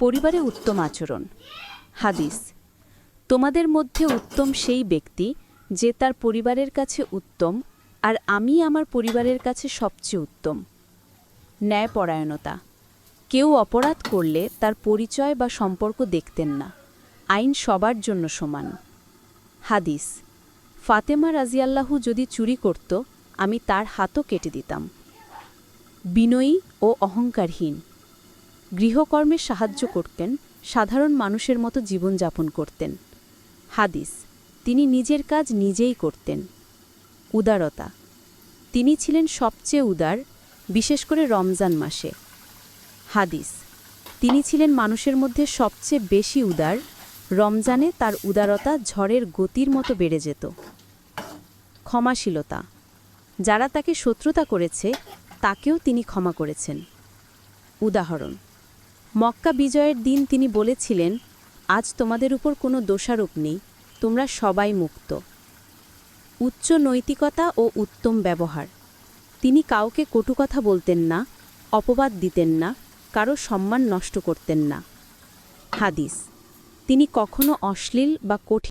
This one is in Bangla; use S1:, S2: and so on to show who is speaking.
S1: পরিবারে উত্তম আচরণ। হাদিস: তোমাদের মধ্যে উত্তম সেই ব্যক্তি যে তার পরিবারের কাছে উত্তম, আর আমি আমার পরিবারের কাছে সবচেয়ে উত্তম। ন্যায়পরায়ণতা: কেউ অপরাধ করলে তার পরিচয় বা সম্পর্ক দেখতেন না। আইন সবার জন্য সমান। হাদিস: ফাতেমা রাজিয়াল্লাহু যদি চুরি করত, আমি তার হাতও কেটে দিতাম। বিনয়ী ও অহংকারহীন: গৃহকর্মে সাহায্য করতেন, সাধারণ মানুষের মতো জীবনযাপন করতেন। হাদিস: তিনি নিজের কাজ নিজেই করতেন। উদারতা: তিনি ছিলেন সবচেয়ে উদার, বিশেষ করে রমজান মাসে। হাদিস: তিনি ছিলেন মানুষের মধ্যে সবচেয়ে বেশি উদার। রমজানে তার উদারতা ঝড়ের গতির মতো বেড়ে যেত। ক্ষমাশীলতা: যারা তাকে শত্রুতা করেছে তাকেও তিনি ক্ষমা করেছেন। উদাহরণ: মক্কা বিজয়ের দিন তিনি বলেছিলেন, আজ তোমাদের উপর কোনো দোষারোপ নেই, তোমরা সবাই মুক্ত। উচ্চ নৈতিকতা ও উত্তম ব্যবহার: তিনি কাউকে কটু কথা বলতেন না, অপবাদ দিতেন না, কারো সম্মান নষ্ট করতেন না। হাদিস: তিনি কখনো অশ্লীল বা কঠিন